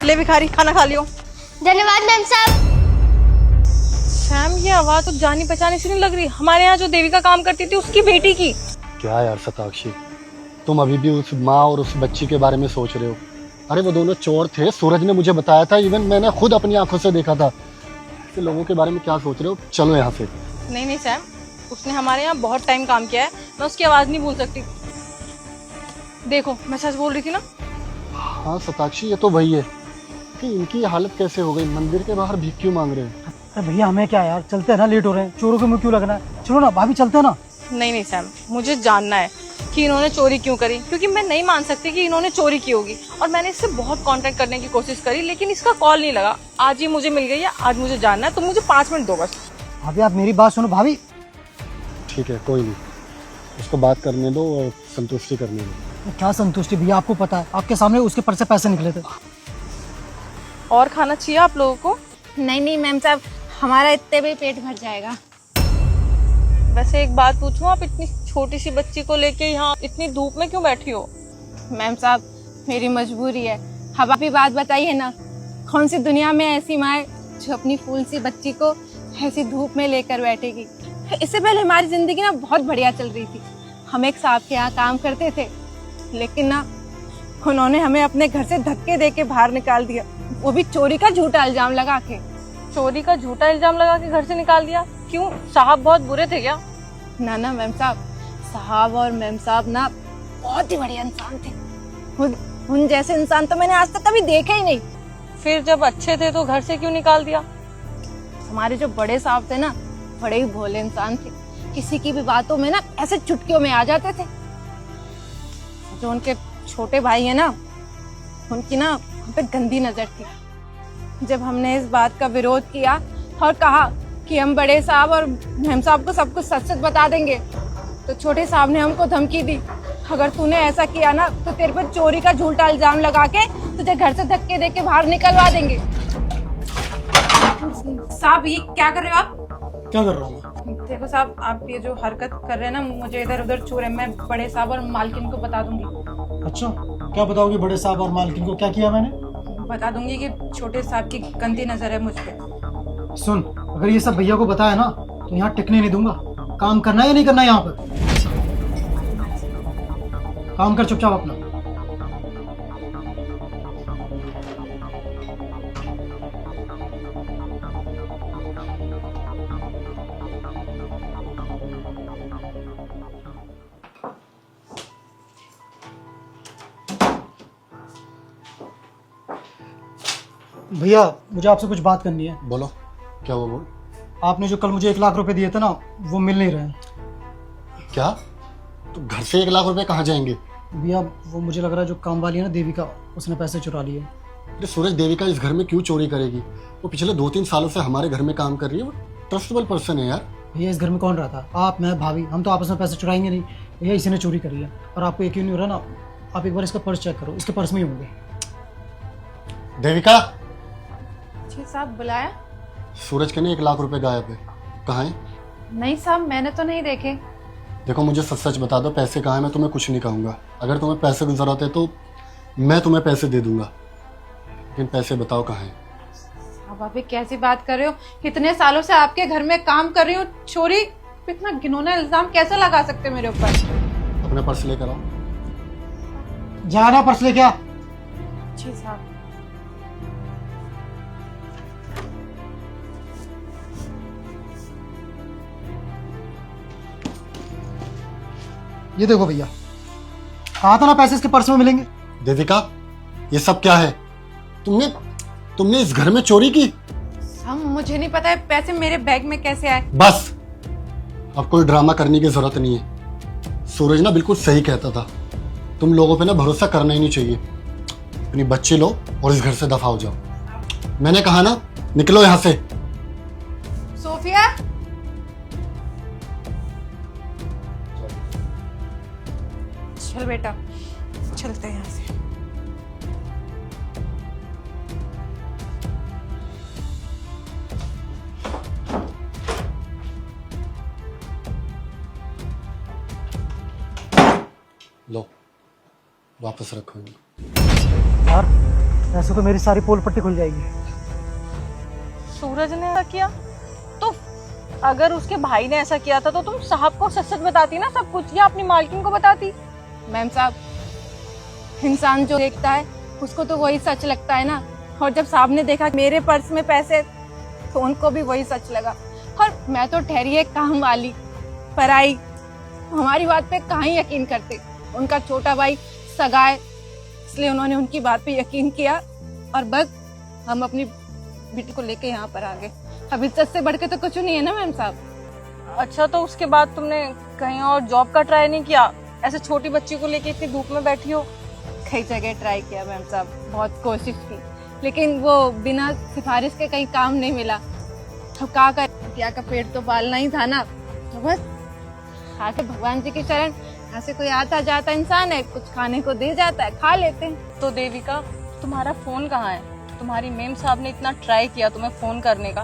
ले भिखारी, खाना खा लियो। धन्यवाद मैम साहब। सैम, ये आवाज तो जानी पहचानी सी नहीं लग रही। हमारे यहाँ जो देविका काम करती थी उसकी बेटी की। क्या यार सताक्षी, तुम अभी भी उस माँ और उस बच्ची के बारे में सोच रहे हो? अरे वो दोनों चोर थे, सूरज ने मुझे बताया था, इवन मैंने खुद अपनी आंखों से देखा था। ऐसे लोगों के बारे में क्या सोच रहे हो? चलो यहाँ से। नहीं नहीं सैम, उसने हमारे यहाँ बहुत टाइम काम किया है, मैं उसकी आवाज नहीं भूल सकती। देखो मैं सच बोल रही थी ना। हाँ सताक्षी, ये तो वही है कि इनकी हालत कैसे हो गई, मंदिर के बाहर भीख क्यों मांग रहे हैं? अरे भैया हमें क्या यार, चलते हैं ना, लेट हो रहे हैं, चोरों के मुंह क्यों लगना है। चलो ना भाभी, चलते हैं ना। नहीं नहीं सैम, मुझे जानना है कि इन्होंने चोरी क्यों करी, क्योंकि मैं नहीं मान सकती कि इन्होंने चोरी की होगी। और मैंने इससे बहुत कांटेक्ट करने की कोशिश करी, लेकिन इसका कॉल नहीं लगा। आज ही मुझे मिल गई है, आज मुझे जानना है। तुम मुझे 5 मिनट दो बस। भाभी आप मेरी बात सुनो भाभी। ठीक है, कोई नहीं, उसको बात करने दो और संतुष्टि करने दो। क्या संतुष्टि भैया, आपको पता है आपके सामने उसके पर्स से पैसे निकले थे। और खाना चाहिए आप लोगों को? नहीं नहीं मैम साहब, हमारा इतने में पेट भर जाएगा। वैसे एक बात पूछूं, आप इतनी छोटी सी बच्ची को लेके यहाँ इतनी धूप में क्यों बैठी हो? मैम साहब, मेरी मजबूरी है। अब आप ही बात बताइए ना, कौन सी दुनिया में ऐसी माँ है जो अपनी फूल सी बच्ची को ऐसी धूप में लेकर बैठेगी। इससे पहले हमारी जिंदगी ना बहुत बढ़िया चल रही थी। हम एक साहब के यहाँ काम करते थे, लेकिन ना उन्होंने हमें अपने घर से धक्के दे के बाहर निकाल दिया, वो भी चोरी का झूठा इल्जाम लगा के। चोरी का झूठा इल्जाम लगा के घर से निकाल दिया? क्यों, साहब बहुत बुरे थे क्या? ना ना मैम साहब, साहब और मैम साहब ना बहुत ही बढ़िया इंसान थे। उन जैसे इंसान तो मैंने आज तक कभी देखे ही नहीं। फिर जब अच्छे थे तो घर से क्यों निकाल दिया? हमारे जो बड़े साहब थे ना, बड़े ही भोले इंसान थे। किसी की भी बातों में ना ऐसे चुटकियों में आ जाते थे। जो उनके छोटे भाई है ना, उनकी ना हम पे गंदी नजर थी। जब हमने इस बात का विरोध किया और कहा कि हम बड़े साहब और मैम साहब को सब कुछ सच सच बता देंगे, तो छोटे साहब ने हमको धमकी दी, अगर तूने ऐसा किया ना तो तेरे पर चोरी का झूठा इल्जाम लगा के तुझे घर से धक्के दे के बाहर निकलवा देंगे। साहब ये क्या कर रहे हो आप? क्या कर रहा हूँ? देखो साहब, आप ये जो हरकत कर रहे हैं ना, मुझे इधर उधर छू रहे हैं। मैं बड़े साहब और मालकिन को बता दूंगी। अच्छा, क्या बताओगी बड़े साहब और मालकिन को? क्या किया मैंने? बता दूंगी कि छोटे साहब की गंदी नजर है मुझ पे। सुन, अगर ये सब भैया को बताया ना तो यहाँ टिकने नहीं दूंगा। काम करना है या नहीं करना है यहाँ पर? काम कर चुपचाप अपना। भैया मुझे आपसे कुछ बात करनी है। बोलो, क्या हुआ? बोल। आपने जो कल मुझे 1 लाख रुपए दिए थे ना, वो मिल नहीं रहे हैं। क्या? तो घर से 1 लाख रुपए कहाँ जाएंगे? भैया वो मुझे लग रहा है जो काम वाली है ना देविका, उसने पैसे चुरा लिए। अरे सूरज, देविका इस घर में क्यों चोरी करेगी? वो पिछले 2-3 सालों से हमारे घर में काम कर रही है, वो ट्रस्टेबल पर्सन है यार। भैया इस घर में कौन रहता है? आप, मैं, भाभी, हम तो आपस में पैसे चुराएंगे नहीं। भैया इसी ने चोरी करी है, और आपको यकीन नहीं हो रहा ना, आप एक बार इसका पर्स चेक करो, इसके पर्स में ही होंगे। देविका, जी साहब, बुलाया? सूरज के ना 1 लाख रुपए गायब है, कहाँ है? नहीं साहब, मैंने तो नहीं देखे। देखो मुझे सच सच बता दो, पैसे कहाँ हैं? मैं तुम्हें कुछ नहीं कहूँगा। अगर तुम्हें पैसे की जरूरत है तो मैं तुम्हें पैसे दे दूंगा, लेकिन पैसे बताओ कहाँ हैं? अब आप ये कैसी बात कर रहे हो? इतने सालों से आपके घर में काम कर रही हूँ, चोरी? इतना घिनौना इल्जाम कैसे लगा सकते मेरे ऊपर? अपना पर्स लेकर आओ। जाना, पर्स लेके आ। जी साहब। ये देखो भैया, कहा था ना पैसे इसके पर्स में मिलेंगे। देविका, ये सब क्या है? तुमने इस घर में चोरी की? हम, मुझे नहीं पता है पैसे मेरे बैग में कैसे आए। बस, अब कोई ड्रामा करने की जरूरत नहीं है। सूरज ना बिल्कुल सही कहता था, तुम लोगों पे ना भरोसा करना ही नहीं चाहिए। अपनी बच्ची लो और इस घर से दफा हो जाओ। मैंने कहा ना, निकलो यहाँ से। सोफिया, चल बेटा, चलते हैं यहाँ से। लो, वापस रखो इनको। यार ऐसे तो मेरी सारी पोल पट्टी खुल जाएगी। सूरज ने ऐसा किया तो अगर उसके भाई ने ऐसा किया था तो तुम साहब को सच सच बताती ना सब कुछ, या अपनी मालकिन को बताती। मैम साहब, इंसान जो देखता है उसको तो वही सच लगता है ना। और जब साहब ने देखा मेरे पर्स में पैसे, तो उनको भी वही सच लगा। और मैं तो ठहरी है काम वाली, पराई, हमारी बात पे कहाँ ही यकीन करते। उनका छोटा भाई सगा है, इसलिए उन्होंने उनकी बात पे यकीन किया और बस हम अपनी बेटी को लेके यहाँ पर आ गए। अब इज्जत से बढ़ के तो कुछ नहीं है ना मैम साहब। अच्छा, तो उसके बाद तुमने कहीं और जॉब का ट्राई नहीं किया? ऐसे छोटी बच्ची को लेके इतनी धूप में बैठी हो। कई जगह ट्राई किया मैम साहब, बहुत कोशिश की, लेकिन वो बिना सिफारिश के कहीं काम नहीं मिला। अब क्या कर, क्या का पेट तो पालना ही था ना। तो बस आके भगवान जी की शरण, ऐसे कोई आता जाता इंसान है, कुछ खाने को दे जाता है, खा लेते हैं। तो देविका, तुम्हारा फोन कहाँ है? तुम्हारी मेम साहब ने इतना ट्राई किया तुम्हें फोन करने का,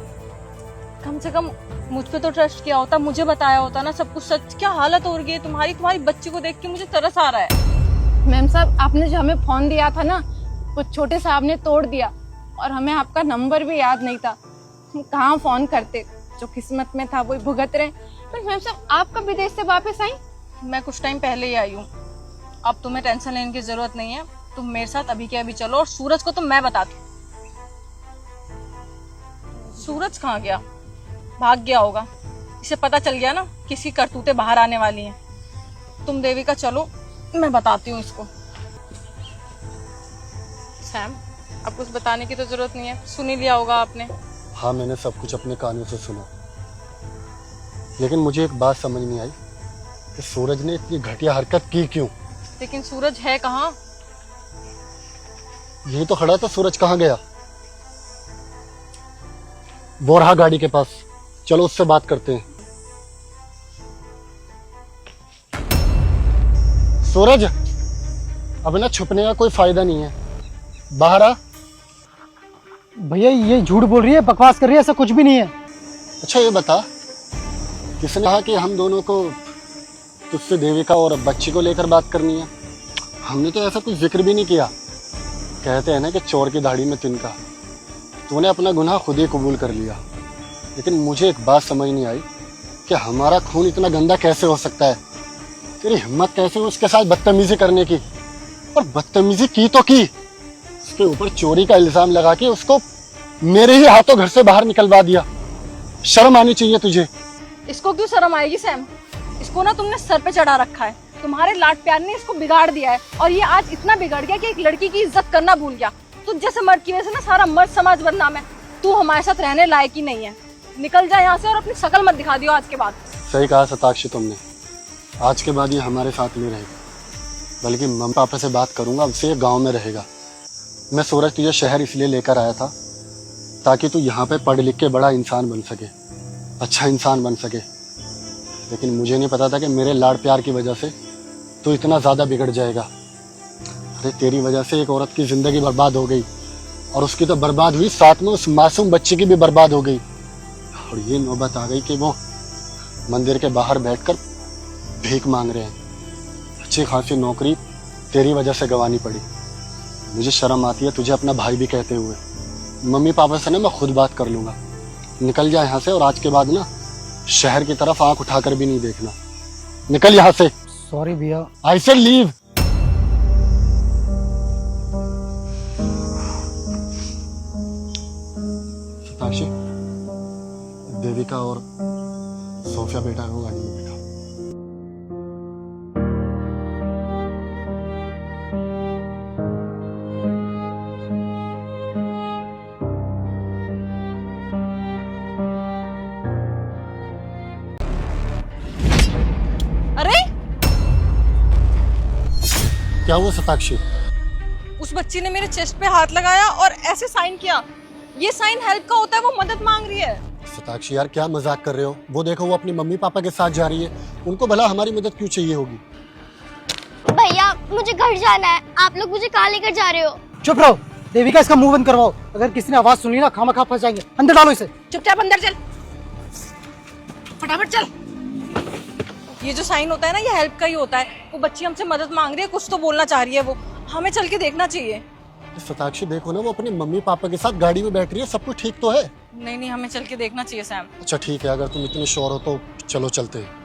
कम से कम मुझ पे तो ट्रस्ट किया होता, मुझे बताया होता ना सब कुछ सच। क्या हालत हो रही है तुम्हारी बच्ची को देख के मुझे तरस आ रहा है। मैम साहब, आपने जो हमें फोन दिया था ना, वो छोटे साहब ने तोड़ दिया और हमें आपका नंबर भी याद नहीं था। हम कहाँ फोन करते, जो किस्मत में था वही भुगत रहे। पर मैम साहब, आप कब विदेश से वापस आई? मैं कुछ टाइम पहले ही आई हूँ। अब तुम्हें टेंशन लेने की जरूरत नहीं है, तुम मेरे साथ अभी के अभी चलो और सूरज को तो मैं बताती हूँ। सूरज कहाँ गया? भाग गया होगा, इसे पता चल गया ना किसी करतूतें बाहर आने वाली हैं। तुम देविका चलो, मैं बताती हूँ इसको। सैम, अब कुछ बताने की तो जरूरत नहीं है, सुन ही लिया होगा आपने। हाँ, मैंने सब कुछ अपने कानों से सुना, लेकिन मुझे एक बात समझ नहीं आई कि सूरज ने इतनी घटिया हरकत की क्यों। लेकिन सूरज है कहाँ? यही तो खड़ा था, सूरज कहाँ गया? वो रहा गाड़ी के पास, चलो उससे बात करते हैं। सूरज, अब ना छुपने का कोई फायदा नहीं है, बाहर आ। भैया ये झूठ बोल रही है, बकवास कर रही है, ऐसा कुछ भी नहीं है। अच्छा ये बता, किसने कहा कि हम दोनों को तुझसे देविका और बच्ची को लेकर बात करनी है? हमने तो ऐसा कुछ जिक्र भी नहीं किया। कहते हैं ना कि चोर की दाढ़ी में तिनका। तूने अपना गुनाह खुद ही कबूल कर लिया, लेकिन मुझे एक बात समझ नहीं आई कि हमारा खून इतना गंदा कैसे हो सकता है। तेरी हिम्मत कैसे हुई उसके साथ बदतमीजी करने की? और बदतमीजी की तो की, उसके ऊपर चोरी का इल्जाम लगा के उसको मेरे ही हाथों घर से बाहर निकलवा दिया। शर्म आनी चाहिए तुझे। इसको क्यों शर्म आएगी सैम? इसको ना तुमने सर पे चढ़ा रखा है, तुम्हारे लाड प्यार ने इसको बिगाड़ दिया है और ये आज इतना बिगड़ गया कि एक लड़की की इज्जत करना भूल गया। तुझ जैसे मर्द की वजह से ना सारा मर्द समाज बदनाम है। तू हमारे साथ रहने लायक ही नहीं है, निकल जा यहाँ से और अपनी शकल मत दिखा दियो आज के बाद। सही कहा सताक्षी तुमने, आज के बाद ये हमारे साथ नहीं रहेगा, बल्कि मम्मी पापा से बात करूंगा, अब से ये गाँव में रहेगा। मैं सूरज तुझे शहर इसलिए लेकर आया था ताकि तू यहाँ पे पढ़ लिख के बड़ा इंसान बन सके, अच्छा इंसान बन सके। लेकिन मुझे नहीं पता था कि मेरे लाड़ प्यार की वजह से तू इतना ज़्यादा बिगड़ जाएगा। अरे तेरी वजह से एक औरत की ज़िंदगी बर्बाद हो गई, और उसकी तो बर्बाद हुई, साथ में उस मासूम बच्चे की भी बर्बाद हो गई। और ये नौबत आ गई कि वो मंदिर के बाहर बैठकर भीख मांग रहे हैं। अच्छी खासी नौकरी तेरी वजह से गंवानी पड़ी। मुझे शर्म आती है तुझे अपना भाई भी कहते हुए। मम्मी पापा से ना मैं खुद बात कर लूँगा। निकल जा यहाँ से, और आज के बाद ना शहर की तरफ आंख उठाकर भी नहीं देखना। निकल यहाँ से। सॉरी भैया। आई से लीव। सताक्षी, देविका और सोफिया बेटा को गाड़ी में बैठा। अरे क्या हुआ सताक्षी? उस बच्ची ने मेरे चेस्ट पे हाथ लगाया और ऐसे साइन किया। ये साइन हेल्प का होता है, वो मदद मांग रही है। सताक्षी यार, क्या मजाक कर रहे हो? वो देखो, वो अपनी मम्मी पापा के साथ जा रही है। उनको भला हमारी मदद क्यों चाहिए होगी? भैया मुझे घर जाना है, आप लोग मुझे कहाँ लेकर जा रहे हो? चुप रहो देविका, इसका मुंह बंद करवाओ। अगर किसी ने आवाज सुनी ना, खामखा फंस जाएंगे। अंदर डालो इसे। चुपचाप अंदर चल, फटाफट चल। ये जो साइन होता है ना, ये हेल्प का ही होता है। वो बच्ची हमसे मदद मांग रही है, कुछ तो बोलना चाह रही है वो, हमें चल के देखना चाहिए। सताक्षी देखो ना, वो अपने मम्मी पापा के साथ गाड़ी में बैठ रही है, सब कुछ ठीक तो है। नहीं नहीं, हमें चल के देखना चाहिए सैम। अच्छा ठीक है, अगर तुम इतने श्योर हो तो चलो चलते हैं।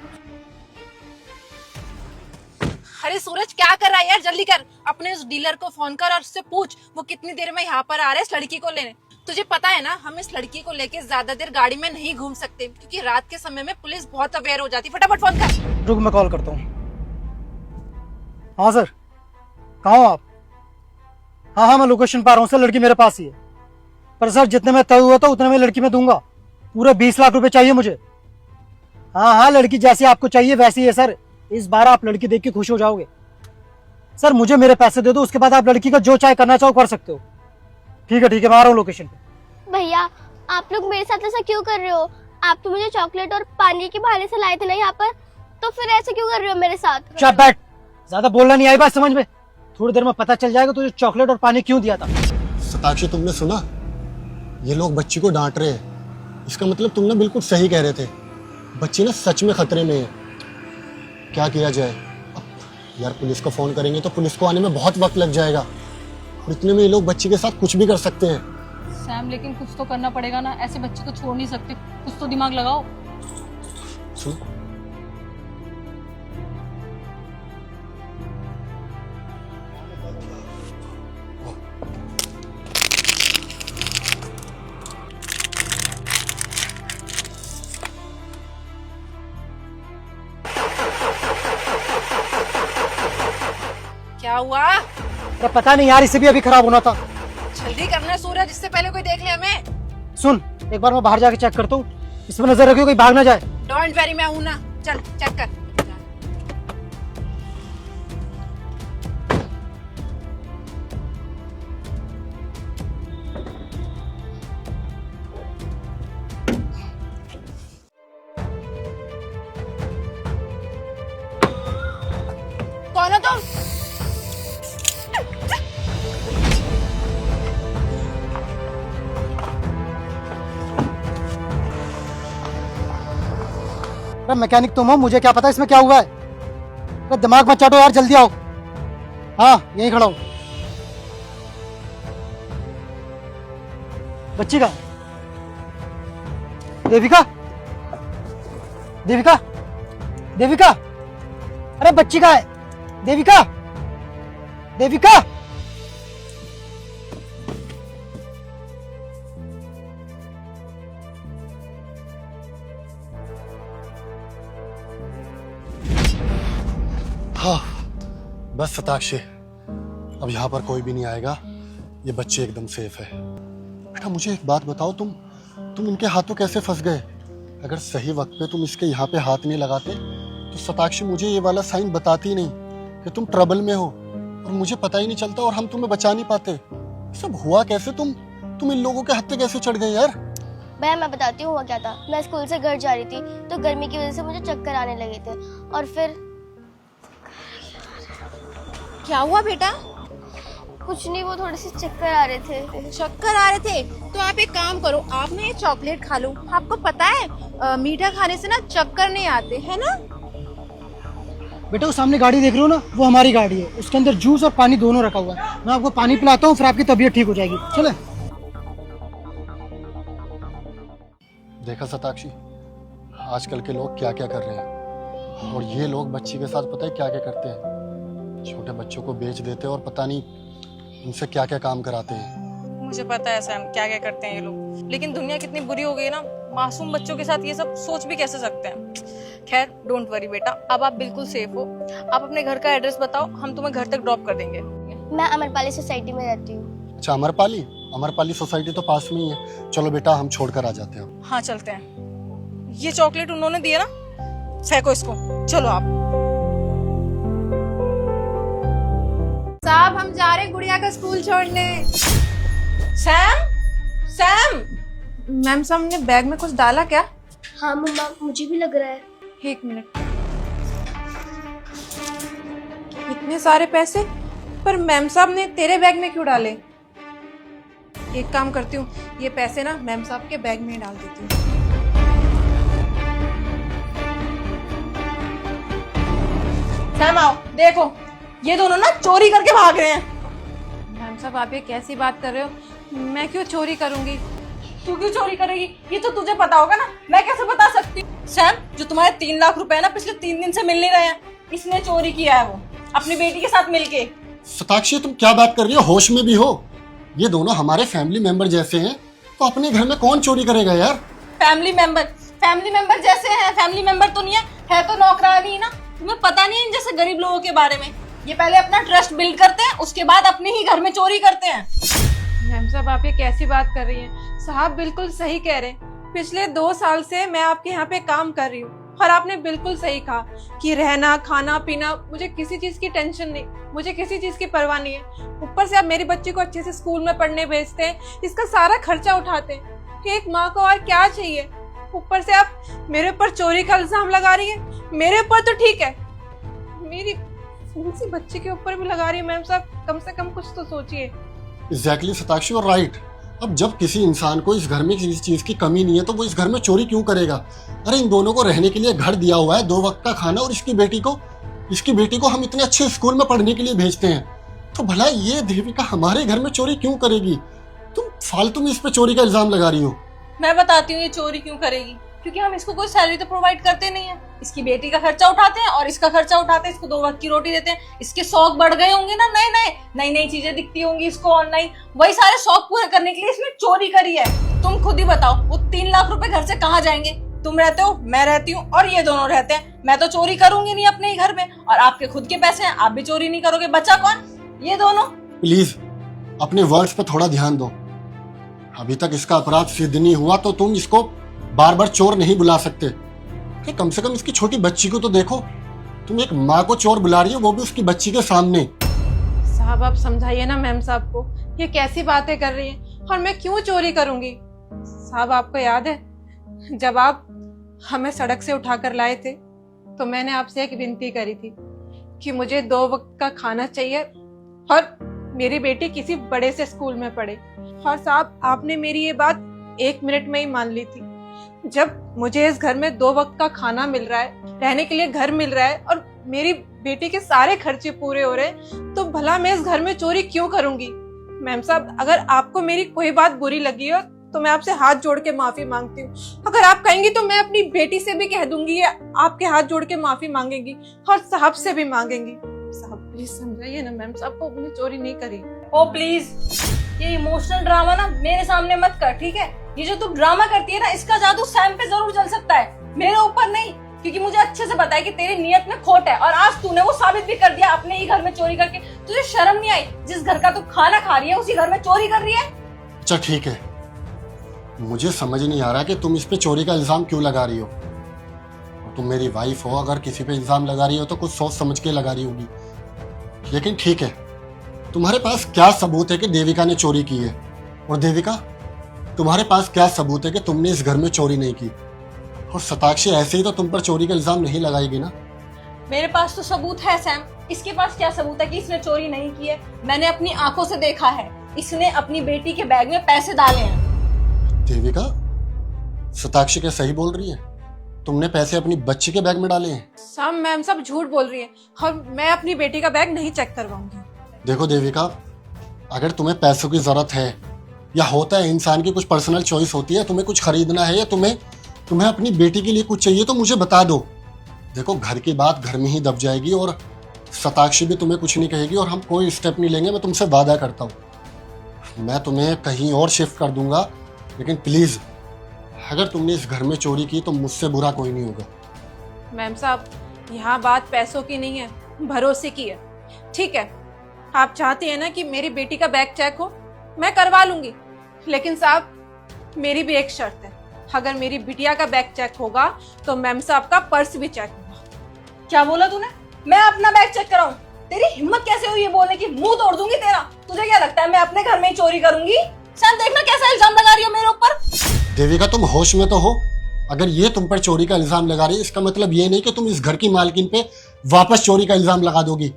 अरे सूरज क्या कर रहा है यार, जल्दी कर, अपने उस डीलर को फोन कर और उससे पूछ वो कितनी देर में यहाँ पर आ रहे हैं इस लड़की को लेने। तुझे पता है ना, हम इस लड़की को लेके ज्यादा देर गाड़ी में नहीं घूम सकते क्योंकि रात के समय में पुलिस बहुत अवेयर हो जाती। फटाफट फोन कर। रुक, मैं कॉल करता हूँ। हाँ सर, कहाँ हो आप? हाँ हाँ, मैं लोकेशन पा रहा हूँ सर, लड़की मेरे पास ही है। पर सर जितने में तय हुआ था उतने में लड़की मैं दूंगा, पूरे 20 लाख रुपए चाहिए मुझे। हाँ हाँ, लड़की जैसी आपको चाहिए वैसी है सर, इस बार आप लड़की देख के खुश हो जाओगे। सर मुझे मेरे पैसे दे दो, उसके बाद आप लड़की का जो चाहे करना चाहो कर सकते हो। ठीक है, मैं आ रहा हूँ लोकेशन पे। भैया आप लोग मेरे साथ ऐसा क्यों कर रहे हो? आप तो मुझे चॉकलेट और पानी के बहाने से लाए थे ना यहाँ पर, तो फिर ऐसे क्यों कर रहे हो मेरे साथ? चुप बैठ, ज्यादा बोलना नहीं आई बात समझ में। थोड़ी देर में पता चल जाएगा तुझे चॉकलेट और पानी क्यों दिया था। सताक्षी तुमने सुना, ये लोग बच्ची को डांट रहे हैं। इसका मतलब तुम ना बिल्कुल सही कह रहे थे, बच्ची ना सच में खतरे में है। क्या किया जाए अब? यार पुलिस को फोन करेंगे तो पुलिस को आने में बहुत वक्त लग जाएगा, और इतने में ये लोग बच्ची के साथ कुछ भी कर सकते हैं। सैम लेकिन कुछ तो करना पड़ेगा ना, ऐसे बच्चे को छोड़ नहीं सकते, कुछ तो दिमाग लगाओ। सुनो, क्या हुआ? अरे पता नहीं यार, इसे भी अभी खराब होना था। जल्दी करना सूरज, इससे पहले कोई देख ले हमें। सुन, एक बार मैं बाहर जाके चेक करता हूँ, इसमें नजर रखियो कोई भाग ना जाए। डोंट वेरी, मैं हूं ना, चल चेक कर। कौन हो तुम? अरे मैकेनिक तुम हो, मुझे क्या पता इसमें क्या हुआ है। अरे दिमाग मत चाटो यार, जल्दी आओ। हाँ यहीं खड़ा हूँ। बच्ची का देविका, देविका, देविका, अरे बच्ची का है, देविका, देविका। हाँ बस सताक्षी, अब यहाँ पर कोई भी नहीं आएगा, ये बच्चे एकदम सेफ है। बेटा मुझे एक बात बताओ, तुम इनके हाथों कैसे फंस गए? अगर सही वक्त पे तुम इसके यहाँ पे हाथ नहीं लगाते तो सताक्षी मुझे ये वाला साइन बताती नहीं कि तुम ट्रबल में हो, और मुझे पता ही नहीं चलता और हम तुम्हें बचा नहीं पाते। सब हुआ कैसे? तुम इन लोगों के हत्थे कैसे चढ़ गए यार? भैया मैं बताती हूँ हुआ क्या था। मैं स्कूल से घर जा रही थी तो गर्मी की वजह से मुझे चक्कर आने लगे थे, और फिर क्या हुआ बेटा? कुछ नहीं, वो थोड़े से चक्कर आ रहे थे। चक्कर आ रहे थे तो आप एक काम करो, आप ना ये चॉकलेट खा लो। आपको पता है मीठा खाने से ना चक्कर नहीं आते, है ना? बेटा वो सामने गाड़ी देख रहे हो ना, वो हमारी गाड़ी है, उसके अंदर जूस और पानी दोनों रखा हुआ है। मैं आपको पानी पिलाता हूँ, फिर आपकी तबीयत ठीक हो जाएगी। चले। देखा सताक्षी, आजकल के लोग क्या क्या कर रहे हैं, और ये लोग बच्ची के साथ पता है क्या क्या करते हैं? छोटे बच्चों को बेच देते हैं और पता नहीं उनसे क्या क्या काम कराते हैं। मुझे पता है सैम क्या क्या करते हैं ये लोग, लेकिन दुनिया कितनी बुरी हो गई है ना, मासूम बच्चों के साथ ये सब सोच भी कैसे सकते हैं। खैर डोंट वरी बेटा, अब आप बिल्कुल सेफ हो। आप अपने घर का एड्रेस बताओ, हम तुम्हें घर तक ड्रॉप कर देंगे। मैं अमरपाली सोसाइटी में रहती हूँ। अच्छा अमरपाली सोसाइटी तो पास में ही है। चलो बेटा हम छोड़कर आ जाते हैं। हाँ चलते हैं। ये चॉकलेट उन्होंने दिया ना, फेंको इसको, चलो आप। साहब हम जा रहे हैं गुड़िया का स्कूल छोड़ने। Sam, Sam. मैम साहब ने बैग में कुछ डाला क्या? हाँ मम्मा, मुझे भी लग रहा है। एक मिनट, इतने सारे पैसे, पर मैम साहब ने तेरे बैग में क्यों डाले? एक काम करती हूँ, ये पैसे ना मैम साहब के बैग में ही डाल देती हूँ। सैम आओ, देखो ये दोनों ना चोरी करके भाग रहे हैं। मैम साहब आप ये कैसी बात कर रहे हो? मैं क्यों चोरी करूंगी? तू क्यों चोरी करेगी ये तो तुझे पता होगा ना, मैं कैसे बता सकती हूँ? सैम, जो तुम्हारे 3 लाख रुपए है ना पिछले 3 दिन से मिल नहीं रहे हैं, इसने चोरी किया है, वो अपनी बेटी के साथ मिलके। सताक्षी तुम क्या बात कर रही हो? होश में भी हो? ये दोनों हमारे फैमिली मेंबर जैसे हैं, तो अपने घर में कौन चोरी करेगा यार? फैमिली मेंबर जैसे हैं? फैमिली मेंबर तो नहीं है तो नौकरानी ना। तुम्हें पता नहीं है इन जैसे गरीब लोगों के बारे में। ये पहले अपना ट्रस्ट बिल्ड करते हैं, उसके बाद अपने ही घर में चोरी करते हैं। मैम साहब आप ये कैसी बात कर रही हैं? साहब बिल्कुल सही कह रहे हैं। पिछले 2 साल से मैं आपके यहाँ पे काम कर रही हूँ और आपने बिल्कुल सही कहा कि रहना खाना पीना, मुझे किसी चीज की टेंशन नहीं, मुझे किसी चीज की परवाह नहीं है। ऊपर से आप मेरी बच्ची को अच्छे से स्कूल में पढ़ने भेजते हैं, इसका सारा खर्चा उठाते हैं। एक माँ को और क्या चाहिए? ऊपर से आप मेरे ऊपर चोरी का इल्जाम लगा रही है। मेरे ऊपर तो ठीक है, मेरी सी बच्ची के ऊपर भी लगा रही है। मैम साहब कम से कम कुछ तो सोचिए। एग्जैक्टली सताक्षी, और राइट। अब जब किसी इंसान को इस घर में किसी चीज की कमी नहीं है तो वो इस घर में चोरी क्यों करेगा? अरे इन दोनों को रहने के लिए घर दिया हुआ है, 2 वक्त का खाना, और इसकी बेटी को हम इतने अच्छे स्कूल में पढ़ने के लिए भेजते हैं, तो भला ये देविका हमारे घर में चोरी क्यों करेगी? तुम फालतू में इस पे चोरी का इल्जाम लगा रही हो। मैं बताती हूँ ये चोरी क्यों करेगी, क्योंकि हम इसको कोई सैलरी तो प्रोवाइड करते नहीं है। इसकी बेटी का खर्चा उठाते हैं और इसका खर्चा उठाते हैं, इसको 2 वक्त की रोटी देते हैं। इसके शौक बढ़ गए होंगे ना, नई चीजें दिखती होंगी इसको ऑनलाइन, वही सारे शौक पूरे करने के लिए इसने चोरी करी है। तुम खुद ही बताओ वो 3 लाख रुपए घर से कहाँ जाएंगे? तुम रहते हो, मैं रहती हूँ और ये दोनों रहते हैं। मैं तो चोरी करूंगी नहीं अपने ही घर में, और आपके खुद के पैसे हैं, आप भी चोरी नहीं करोगे। बचा कौन? ये दोनों। प्लीज अपने वर्ड्स पे थोड़ा ध्यान दो। अभी तक इसका अपराध सिद्ध नहीं हुआ तो तुम इसको बार बार चोर नहीं बुला सकते। कि कम से कम इसकी छोटी बच्ची को तो देखो। तुम एक माँ को चोर बुला रही हो, वो भी उसकी बच्ची के सामने। साहब आप समझाइए ना मैम साहब को, ये कैसी बातें कर रही हैं? और मैं क्यों चोरी करूंगी? साहब आपको याद है जब आप हमें सड़क से उठाकर लाए थे तो मैंने आपसे एक विनती करी थी कि मुझे 2 वक्त का खाना चाहिए और मेरी बेटी किसी बड़े से स्कूल में पढ़े। और साहब आपने मेरी ये बात 1 मिनट में ही मान ली थी। जब मुझे इस घर में 2 वक्त का खाना मिल रहा है, रहने के लिए घर मिल रहा है और मेरी बेटी के सारे खर्चे पूरे हो रहे हैं, तो भला मैं इस घर में चोरी क्यों करूंगी? मैम साहब अगर आपको मेरी कोई बात बुरी लगी हो तो मैं आपसे हाथ जोड़ के माफी मांगती हूँ। अगर आप कहेंगी तो मैं अपनी बेटी से भी कह दूंगी, या आपके हाथ जोड़ के माफी मांगेंगी और साहब से भी मांगेंगी। साहब प्लीज समझाइए ना मैम साहब को, मैंने चोरी नहीं करी। ओ प्लीज, ये इमोशनल ड्रामा ना मेरे सामने मत कर, ठीक है? ये जो तू ड्रामा करती है ना, इसका जादू सैम पे जरूर चल सकता है, मेरे ऊपर नहीं। क्योंकि मुझे अच्छे से पता है कि तेरी नियत में खोट है, और आज तूने वो साबित भी कर दिया अपने ही घर में चोरी करके। तुझे शर्म नहीं आई? जिस घर का तू खाना खा रही है उसी घर में चोरी कर रही है। अच्छा ठीक है, मुझे समझ नहीं आ रहा कि तुम इस पे चोरी का इल्जाम क्यों लगा रही हो। और तुम मेरी वाइफ हो, अगर किसी पे इल्जाम लगा रही हो तो कुछ सोच समझ के लगा रही होगी। लेकिन ठीक है, तुम्हारे पास क्या सबूत है कि देविका ने चोरी की है? और देविका, तुम्हारे पास क्या सबूत है कि तुमने इस घर में चोरी नहीं की? और सताक्षी ऐसे ही तो तुम पर चोरी का इल्जाम नहीं लगाएगी ना? मेरे पास तो सबूत है सैम। इसके पास क्या सबूत है कि इसने चोरी नहीं की है? मैंने अपनी आंखों से देखा है, इसने अपनी बेटी के बैग में पैसे डाले हैं। देविका, सताक्षी क्या सही बोल रही है? तुमने पैसे अपनी बच्ची के बैग में डाले हैं? साहब मैम साहब झूठ बोल रही है और मैं अपनी बेटी का बैग नहीं चेक करवाऊंगी। देखो देविका, अगर तुम्हें पैसों की जरूरत है, या होता है इंसान की कुछ पर्सनल चॉइस होती है, तुम्हें कुछ खरीदना है या तुम्हें अपनी बेटी के लिए कुछ चाहिए तो मुझे बता दो। देखो घर की बात घर में ही दब जाएगी और सताक्षी भी तुम्हें कुछ नहीं कहेगी और हम कोई स्टेप नहीं लेंगे, मैं तुमसे वादा करता हूँ। मैं तुम्हें कहीं और शिफ्ट कर दूंगा, लेकिन प्लीज अगर तुमने इस घर में चोरी की तो मुझसे बुरा कोई नहीं होगा। मैम साहब यहाँ बात पैसों की नहीं है, भरोसे की है। ठीक है, आप चाहते हैं ना कि मेरी बेटी का बैग चेक हो, मैं करवा लूंगी, लेकिन साहब मेरी भी एक शर्त है। अगर मेरी बिटिया का बैग चेक होगा तो मैम साहब का पर्स भी चेक होगा। क्या बोला तूने? मैं अपना बैग चेक कराऊं? तेरी हिम्मत कैसे हुई ये बोलने की? मुंह तोड़ दूंगी तेरा। तुझे क्या लगता है मैं अपने घर में ही चोरी करूंगी? सैम देखना कैसा इल्जाम लगा रही हो मेरे ऊपर। देविका तुम होश में तो हो? अगर ये तुम पर चोरी का इल्जाम लगा रही है, इसका मतलब ये नहीं कि तुम इस घर की मालकिन पे वापस चोरी का इल्जाम लगा दोगी।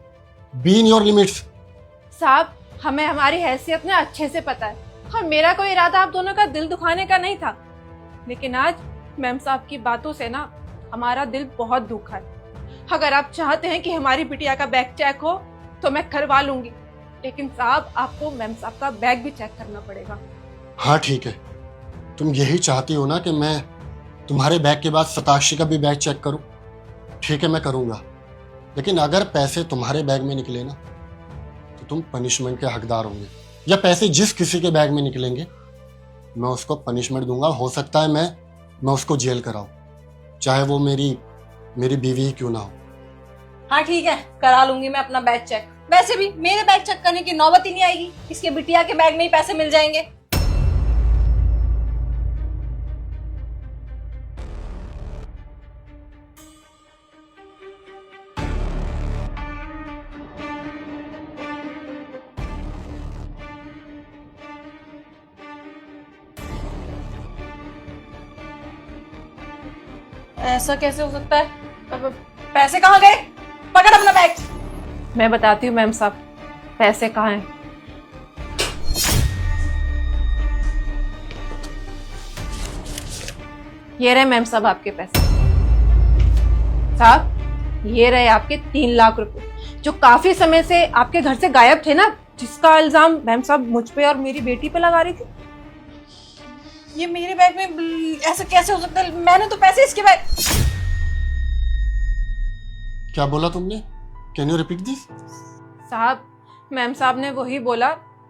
Be in your limits. साहब हमें हमारी हैसियत में अच्छे से पता है और मेरा कोई इरादा आप दोनों का दिल दुखाने का नहीं था, लेकिन आज मैम साहब की बातों से ना हमारा दिल बहुत दुखा है। अगर आप चाहते हैं कि हमारी बिटिया का बैग चेक हो तो मैं करवा लूंगी, लेकिन साहब आपको मैम साहब का बैग भी चेक करना पड़ेगा। हाँ ठीक है, तुम यही चाहती हो ना कि मैं तुम्हारे बैग के बाद सताक्षी का भी बैग चेक करूं? ठीक है, मैं करूंगा। लेकिन अगर पैसे तुम्हारे बैग में निकले ना तो तुम पनिशमेंट के हकदार होंगे, या पैसे जिस किसी के बैग में निकलेंगे मैं उसको पनिशमेंट दूंगा। हो सकता है मैं उसको जेल कराऊं, चाहे वो मेरी बीवी ही क्यों ना हो। हाँ ठीक है, करा लूंगी मैं अपना बैग चेक। वैसे भी मेरे बैग चेक करने की नौबत ही नहीं आएगी, इसके बिटिया के बैग में ही पैसे मिल जाएंगे। ऐसा कैसे हो सकता है? पैसे कहाँ गए? पकड़ अपना बैग। मैं बताती हूँ मैम साहब पैसे कहाँ हैं। ये रहे मैम साहब आपके पैसे। साहब ये रहे आपके 3 लाख रुपए जो काफी समय से आपके घर से गायब थे ना, जिसका इल्जाम मैम साहब मुझ पे और मेरी बेटी पे लगा रही थी। ये मेरे बैग में ऐसा कैसे हो सकता है? मैंने तो पैसे इसके बैग। क्या बोला तुमने? Can you repeat this? साहब मैम साहब ने वही बोला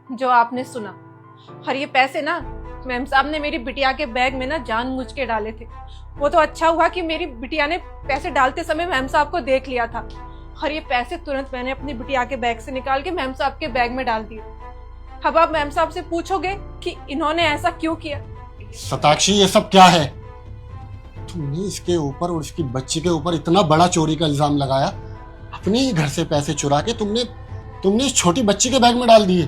जो आपने सुना, और ये पैसे ना मैम साहब ने मेरी बिटिया के बैग में ना जानबूझ के डाले थे। वो तो अच्छा हुआ कि मेरी बिटिया ने पैसे डालते समय मैम साहब को देख लिया था, और ये पैसे तुरंत मैंने अपनी बिटिया के बैग से निकाल के मैम साहब के बैग में डाल दिए। अब आप मैम साहब से पूछोगे कि इन्होंने ऐसा क्यों किया। सताक्षी ये सब क्या है? तुमने इसके ऊपर और इसकी बच्ची के ऊपर इतना बड़ा चोरी का इल्जाम लगाया, अपने ही घर से पैसे चुरा के तुमने इस छोटी बच्ची के बैग में डाल दिए।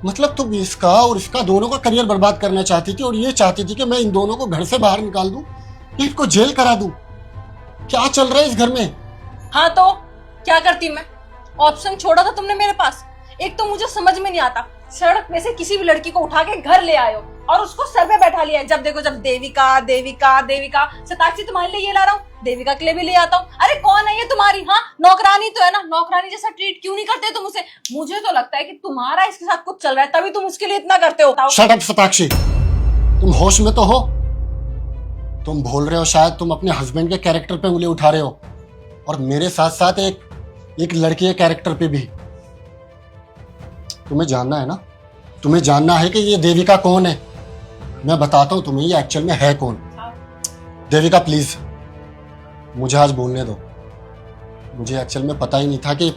मतलब तुम इसका और इसका दोनों का करियर बर्बाद करना चाहती थी, और ये चाहती थी कि मैं इन दोनों को घर से बाहर निकाल दूं, इनको जेल करा दूं। क्या चल रहा है इस घर में? हाँ तो क्या करती मैं? ऑप्शन छोड़ा था तुमने मेरे पास। एक तो मुझे समझ में नहीं आता, सड़क में से किसी भी लड़की को उठा के घर ले आयो और उसको सर पे बैठा लिया। जब देखो जब देविका देविका देविका। सताक्षी तुम्हारे लिए ये ला रहा हूँ, देविका के लिए भी ले आता हूँ। अरे कौन है ये तुम्हारी? हाँ नौकरानी तो है ना, नौकरानी जैसा ट्रीट क्यों नहीं करते तुम उसे? मुझे तो लगता है कि तुम्हारा इसके साथ कुछ चल रहा है, तभी तुम उसके लिए इतना करते हो। शट अप सताक्षी, तुम होश में तो हो? तुम बोल रहे हो शायद तुम अपने हस्बैंड के कैरेक्टर पे उंगली उठा रहे हो, और मेरे साथ साथ एक लड़की के कैरेक्टर पे भी। तुम्हें जानना है ना, तुम्हें जानना है कि ये देविका कौन है। मैं बताता हूं तुम्हें ये एक्चुअल में है कौन। देविका प्लीज मुझे आज बोलने दो। मुझे एक्चुअल में पता ही नहीं था कि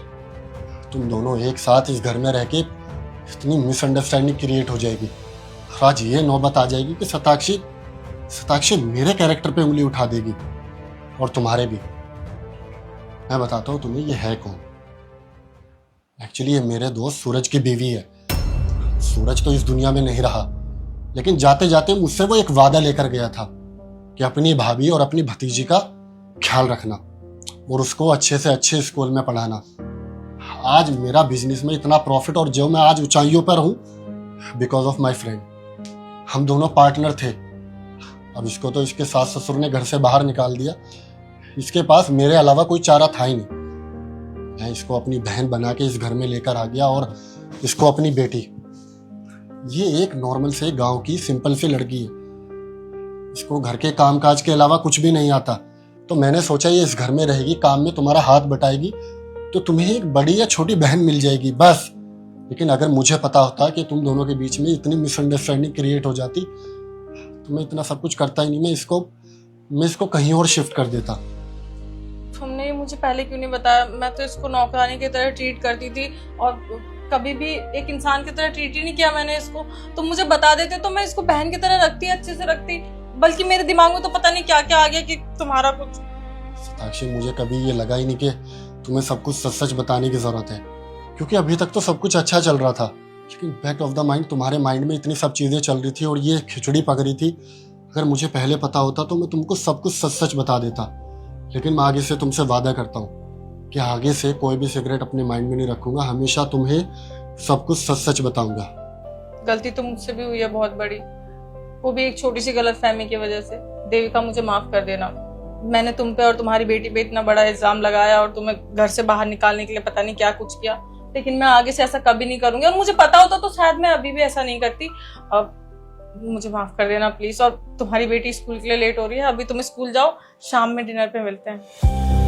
तुम दोनों एक साथ इस घर में रह के इतनी मिसअंडरस्टैंडिंग क्रिएट हो जाएगी, और आज ये नौबत आ जाएगी कि सताक्षी मेरे कैरेक्टर पे उंगली उठा देगी, और तुम्हारे भी। मैं बताता हूँ तुम्हें ये है कौन। एक्चुअली ये मेरे दोस्त सूरज की बीवी है। सूरज तो इस दुनिया में नहीं रहा, लेकिन जाते जाते मुझसे वो एक वादा लेकर गया था कि अपनी भाभी और अपनी भतीजी का ख्याल रखना और उसको अच्छे से अच्छे स्कूल में पढ़ाना। आज मेरा बिजनेस में इतना प्रॉफिट और जो मैं आज ऊंचाइयों पर हूं, बिकॉज ऑफ माई फ्रेंड। हम दोनों पार्टनर थे। अब इसको तो इसके सास ससुर ने घर से बाहर निकाल दिया। इसके पास मेरे अलावा कोई चारा था ही नहीं। मैं इसको अपनी बहन बना के इस घर में लेकर आ गया, और इसको अपनी बेटी। ये एक नॉर्मल से गांव की सिंपल सी लड़की है, इसको घर के कामकाज के अलावा कुछ भी नहीं आता। तो मैंने सोचा ये इस घर में रहेगी, काम में तुम्हारा हाथ बटाएगी, तो तुम्हें एक बड़ी या छोटी बहन मिल जाएगी बस। लेकिन अगर मुझे पता होता कि तुम दोनों के बीच में इतनी मिसअंडरस्टैंडिंग क्रिएट हो जाती तो मैं इतना सब कुछ करता ही नहीं। मैं इसको कहीं और शिफ्ट कर देता। तुमने मुझे पहले क्यों नहीं बताया? मैं तो इसको नौकरानी की तरह ट्रीट करती थी, और कभी भी एक इंसान की तरह ट्रीट ही नहीं किया मैंने इसको। तुम मुझे बता देते तो मैं इसको बहन की तरह रखती, अच्छे से रखती। बल्कि मेरे दिमाग में तो पता नहीं क्या क्या आ गया कि तुम्हारा कुछ। सताक्षी मुझे कभी ये लगा ही नहीं कि तुम्हें सब कुछ सच सच बताने की जरूरत है, क्योंकि अभी तक तो सब कुछ अच्छा चल रहा था। लेकिन बैक ऑफ द माइंड तुम्हारे माइंड में इतनी सब चीजें चल रही थी और ये खिचड़ी पक रही थी। अगर मुझे पहले पता होता तो मैं तुमको सब कुछ सच सच बता देता। लेकिन मैं आगे से तुमसे वादा करता हूँ कि आगे से कोई भी सिगरेट अपने माइंड में नहीं रखूंगा, हमेशा तुम्हें सब कुछ सच सच बताऊंगा। गलती तो मुझसे भी हुई है बहुत बड़ी, वो भी एक छोटी सी गलतफहमी की वजह से। देविका मुझे माफ कर देना। मैंने तुम पे और तुम्हारी बेटी पे इतना बड़ा इल्जाम लगाया और तुम्हें घर से बाहर निकालने के लिए पता नहीं क्या कुछ किया। लेकिन मैं आगे से ऐसा कभी नहीं करूंगी, और मुझे पता होता तो शायद मैं अभी भी ऐसा नहीं करती। अब मुझे माफ कर देना प्लीज। और तुम्हारी बेटी स्कूल के लिए लेट हो रही है, अभी तुम स्कूल जाओ, शाम में डिनर पे मिलते हैं।